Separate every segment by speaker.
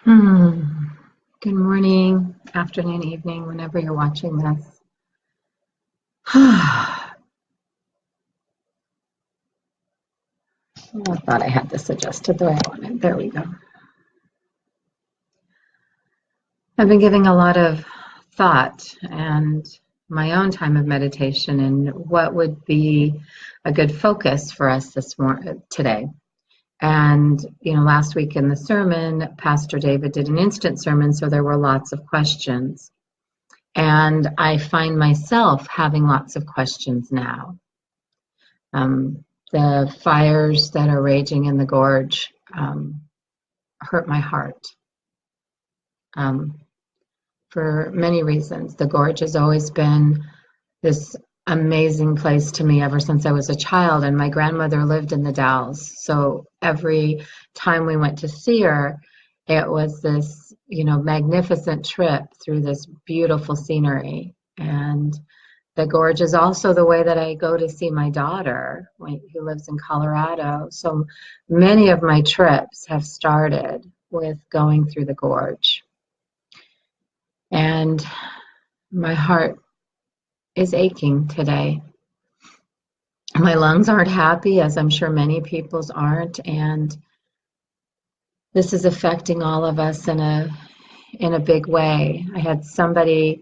Speaker 1: Hmm. Good morning, afternoon, evening, whenever you're watching this. I thought I had this adjusted the way I wanted. There we go. I've been giving a lot of thought and my own time of meditation and what would be a good focus for us today. And, last week in the sermon, Pastor David did an instant sermon, so there were lots of questions. And I find myself having lots of questions now. The fires that are raging in the gorge hurt my heart for many reasons. The gorge has always been this amazing place to me ever since I was a child, and my grandmother lived in the Dalles. So every time we went to see her, it was this, magnificent trip through this beautiful scenery. And the gorge is also the way that I go to see my daughter, who lives in Colorado. So many of my trips have started with going through the gorge. And my heart is aching today. My lungs aren't happy, as I'm sure many people's aren't, and this is affecting all of us in a big way. I had somebody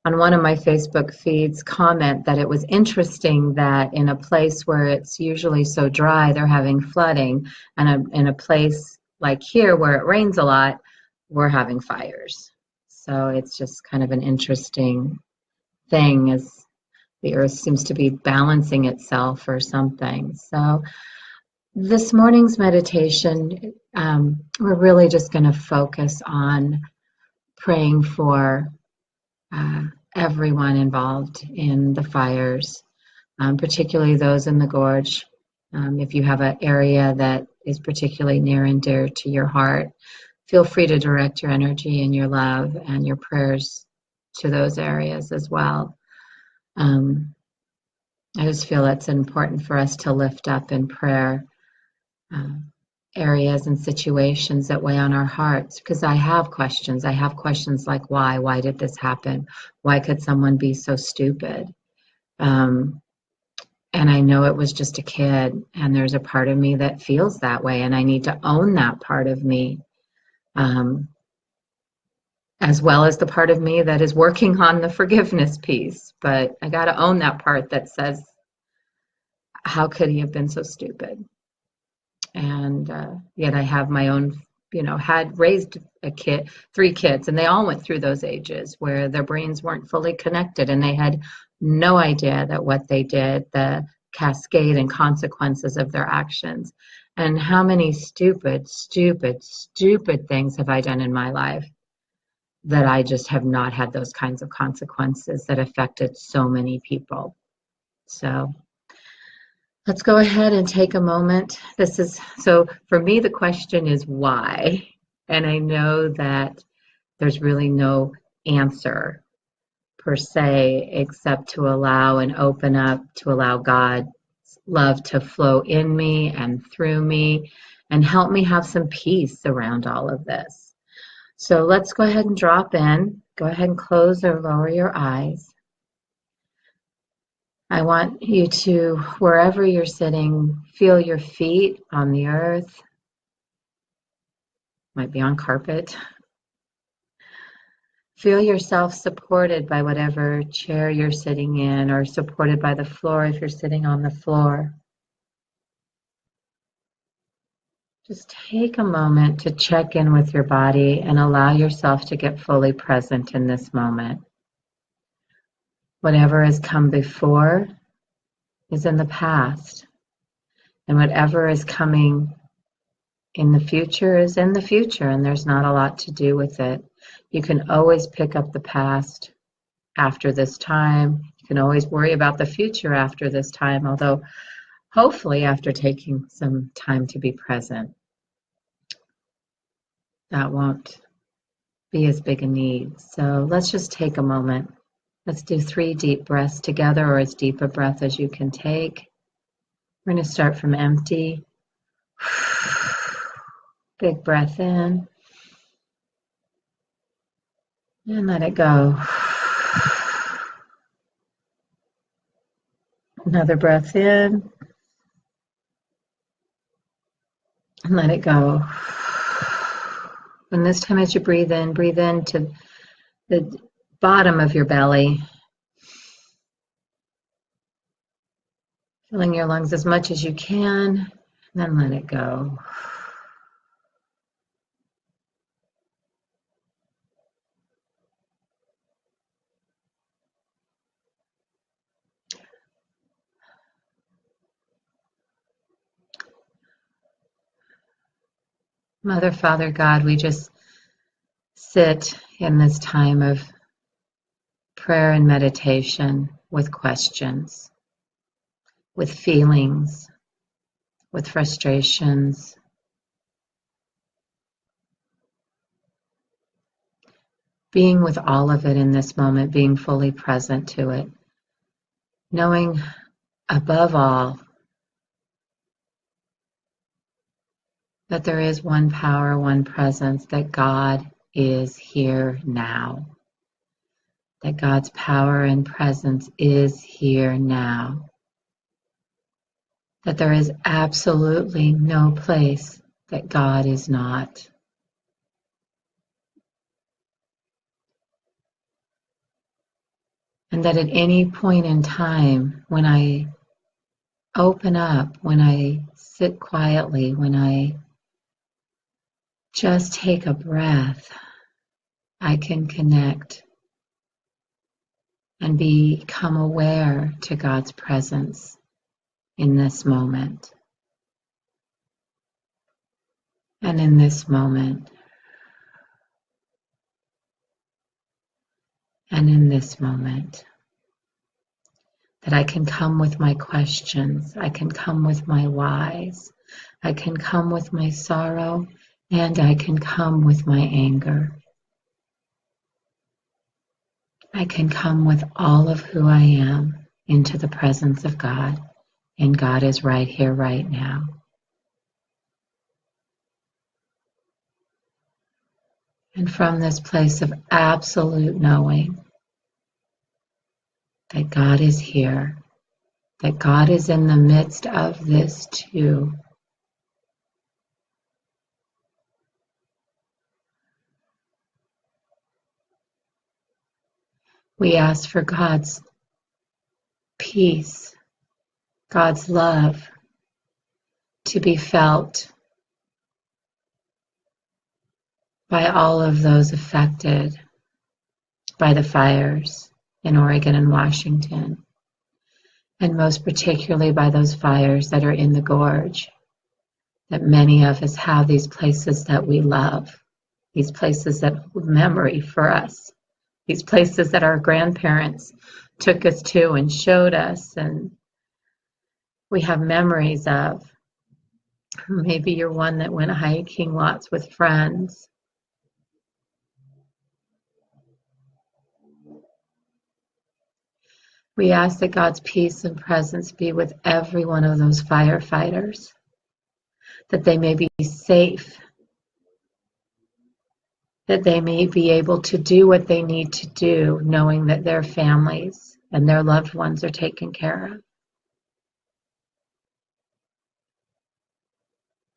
Speaker 1: on one of my Facebook feeds comment that it was interesting that in a place where it's usually so dry, they're having flooding, and in a place like here where it rains a lot, we're having fires. So it's just kind of an interesting thing as the earth seems to be balancing itself or something. So this morning's meditation, we're really just going to focus on praying for everyone involved in the fires, particularly those in the gorge. If you have an area that is particularly near and dear to your heart, feel free to direct your energy and your love and your prayers to those areas as well. I just feel it's important for us to lift up in prayer areas and situations that weigh on our hearts, because I have questions. I have questions like why? Why did this happen? Why could someone be so stupid? And I know it was just a kid, and there's a part of me that feels that way, and I need to own that part of me, as well as the part of me that is working on the forgiveness piece. But I got to own that part that says, how could he have been so stupid? And yet I have my own, had raised three kids, and they all went through those ages where their brains weren't fully connected, and they had no idea that what they did, the cascade and consequences of their actions. And how many stupid things have I done in my life that I just have not had those kinds of consequences that affected so many people. So let's go ahead and take a moment. So for me, the question is why? And I know that there's really no answer per se, except to allow and open up, to allow God's love to flow in me and through me and help me have some peace around all of this. So let's go ahead and drop in. Go ahead and close or lower your eyes. I want you to, wherever you're sitting, feel your feet on the earth. Might be on carpet. Feel yourself supported by whatever chair you're sitting in, or supported by the floor if you're sitting on the floor. Just take a moment to check in with your body and allow yourself to get fully present in this moment. Whatever has come before is in the past, and whatever is coming in the future is in the future, and there's not a lot to do with it. You can always pick up the past after this time. You can always worry about the future after this time, although hopefully after taking some time to be present, that won't be as big a need. So let's just take a moment. Let's do 3 deep breaths together, or as deep a breath as you can take. We're going to start from empty. Big breath in. And let it go. Another breath in and let it go. And this time as you breathe in to the bottom of your belly, filling your lungs as much as you can, and then let it go. Mother, Father, God, we just sit in this time of prayer and meditation with questions, with feelings, with frustrations, being with all of it in this moment, being fully present to it, knowing above all that there is one power, one presence, that God is here now, that God's power and presence is here now, that there is absolutely no place that God is not. And that at any point in time, when I open up, when I sit quietly, when I just take a breath, I can connect and become aware to God's presence in this moment. And in this moment. And in this moment. That I can come with my questions, I can come with my whys, I can come with my sorrow, and I can come with my anger. I can come with all of who I am into the presence of God, and God is right here, right now. And from this place of absolute knowing that God is here, that God is in the midst of this too, we ask for God's peace, God's love to be felt by all of those affected by the fires in Oregon and Washington, and most particularly by those fires that are in the Gorge, that many of us have these places that we love, these places that hold memory for us, these places that our grandparents took us to and showed us, and we have memories of. Maybe you're one that went hiking lots with friends. We ask that God's peace and presence be with every one of those firefighters, that they may be safe, that they may be able to do what they need to do, knowing that their families and their loved ones are taken care of.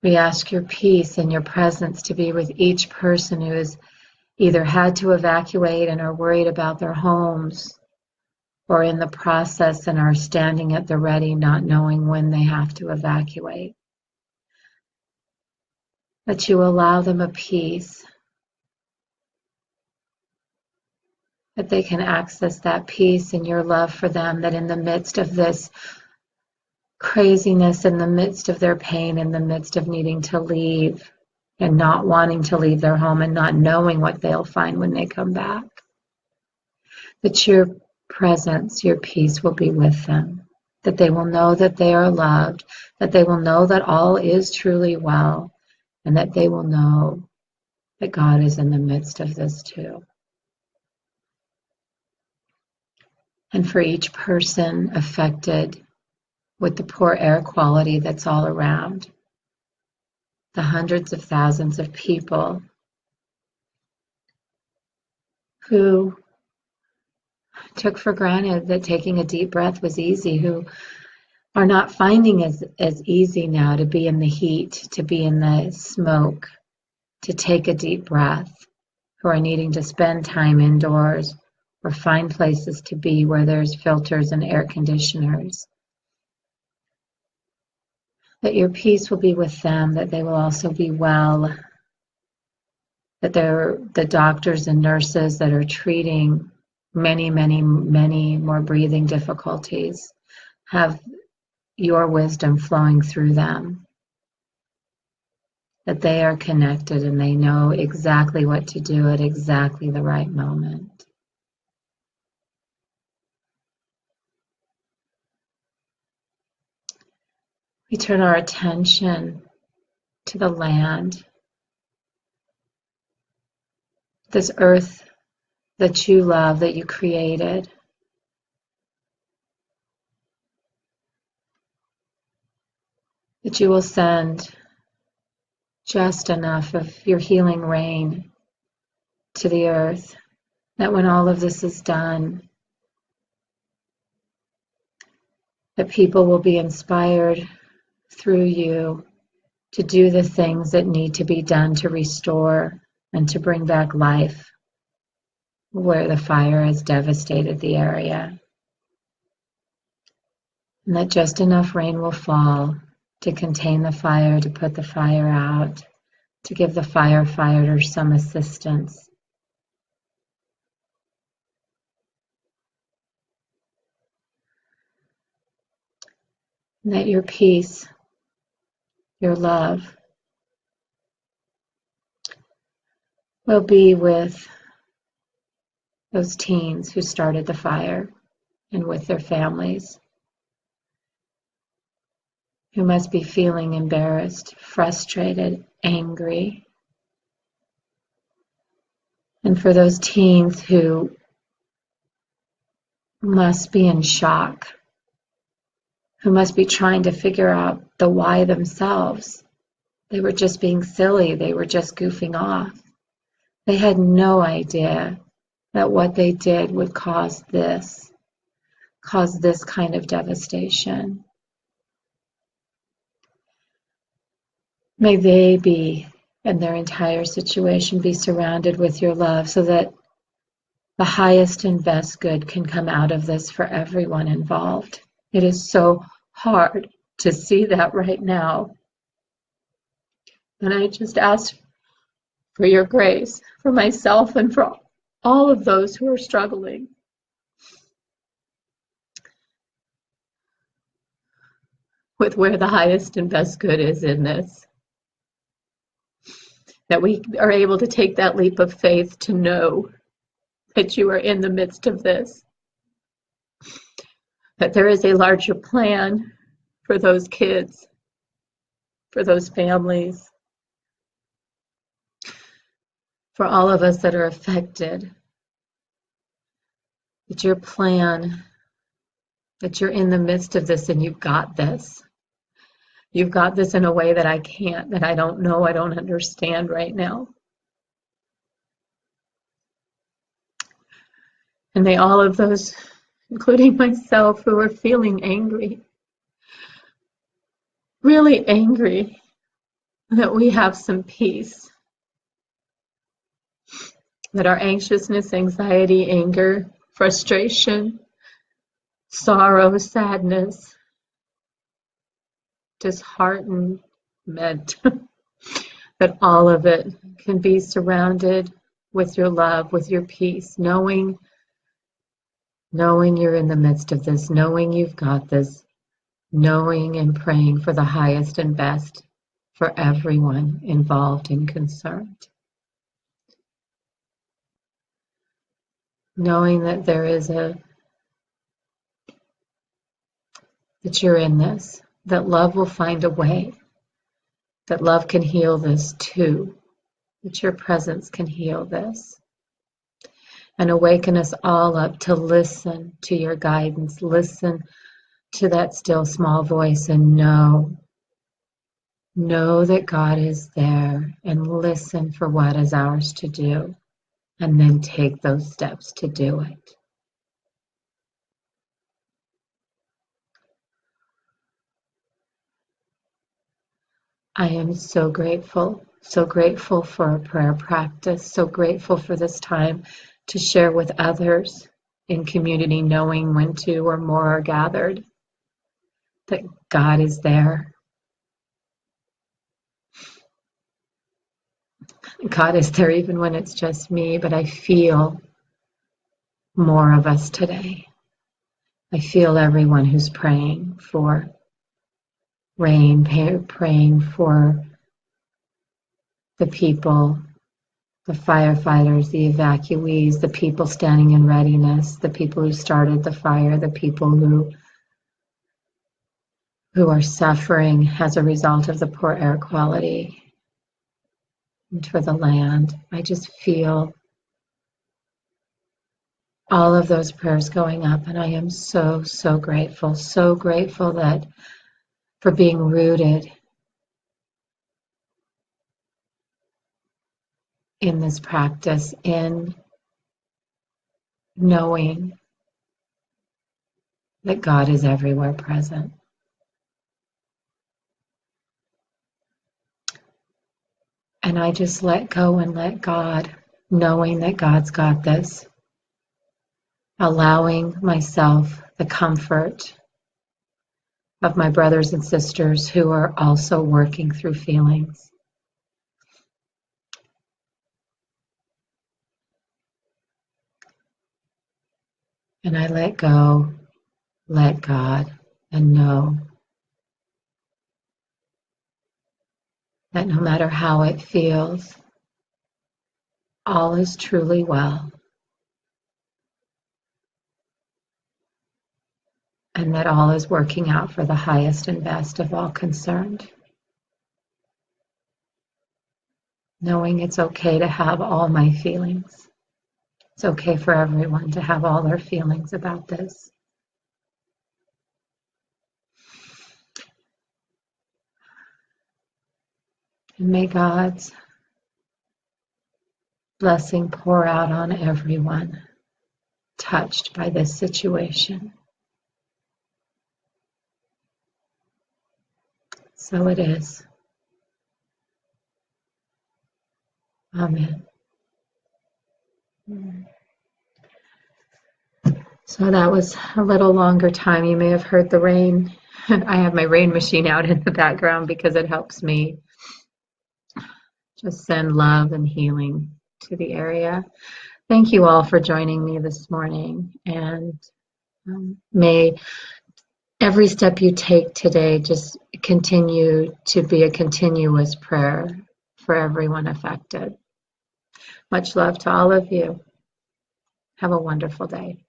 Speaker 1: We ask your peace and your presence to be with each person who has either had to evacuate and are worried about their homes, or in the process and are standing at the ready, not knowing when they have to evacuate. That you allow them a peace, that they can access that peace and your love for them, that in the midst of this craziness, in the midst of their pain, in the midst of needing to leave and not wanting to leave their home and not knowing what they'll find when they come back, that your presence, your peace will be with them, that they will know that they are loved, that they will know that all is truly well, and that they will know that God is in the midst of this too. And for each person affected with the poor air quality that's all around, the hundreds of thousands of people who took for granted that taking a deep breath was easy, who are not finding as easy now to be in the heat, to be in the smoke, to take a deep breath, who are needing to spend time indoors or find places to be where there's filters and air conditioners. That your peace will be with them, that they will also be well, that the doctors and nurses that are treating many, many, many more breathing difficulties have your wisdom flowing through them, that they are connected and they know exactly what to do at exactly the right moment. We turn our attention to the land, this earth that you love, that you created. That you will send just enough of your healing rain to the earth, that when all of this is done, that people will be inspired through you to do the things that need to be done to restore and to bring back life where the fire has devastated the area. And that just enough rain will fall to contain the fire, to put the fire out, to give the firefighters some assistance. And that your peace, your love, will be with those teens who started the fire and with their families, who must be feeling embarrassed, frustrated, angry. And for those teens who must be in shock, who must be trying to figure out the why themselves. They were just being silly. They were just goofing off. They had no idea that what they did would cause this kind of devastation. May they be, and their entire situation, be surrounded with your love so that the highest and best good can come out of this for everyone involved. It is so hard to see that right now. And I just ask for your grace, for myself and for all of those who are struggling. With where the highest and best good is in this. That we are able to take that leap of faith to know that you are in the midst of this. That there is a larger plan for those kids, for those families, for all of us that are affected. That your plan, that you're in the midst of this and you've got this. You've got this in a way that I can't, that I don't know, I don't understand right now. And may all of those, including myself, who are feeling angry, really angry, that we have some peace. That our anxiousness, anxiety, anger, frustration, sorrow, sadness, disheartenment, that all of it can be surrounded with your love, with your peace, knowing you're in the midst of this, knowing you've got this, knowing and praying for the highest and best for everyone involved and concerned. Knowing that that you're in this, that love will find a way, that love can heal this too, that your presence can heal this. And awaken us all up to listen to your guidance, listen to that still small voice, and know that God is there, and listen for what is ours to do. and then take those steps to do it. I am so grateful for a prayer practice, so grateful for this time to share with others in community, knowing when two or more are gathered, that God is there. God is there even when it's just me, but I feel more of us today. I feel everyone who's praying for rain, praying for the people, the firefighters, the evacuees, the people standing in readiness, the people who started the fire, the people who are suffering as a result of the poor air quality, and for the land. I just feel all of those prayers going up, and I am so grateful that for being rooted in this practice, in knowing that God is everywhere present. And I just let go and let God, knowing that God's got this, allowing myself the comfort of my brothers and sisters who are also working through feelings. And I let go, let God, and know that no matter how it feels, all is truly well, and that all is working out for the highest and best of all concerned. Knowing it's okay to have all my feelings. It's okay for everyone to have all their feelings about this. And may God's blessing pour out on everyone touched by this situation. So it is. Amen. So that was a little longer time. You may have heard the rain. I have my rain machine out in the background because it helps me just send love and healing to the area. Thank you all for joining me this morning, and may every step you take today just continue to be a continuous prayer for everyone affected. Much love to all of you. Have a wonderful day.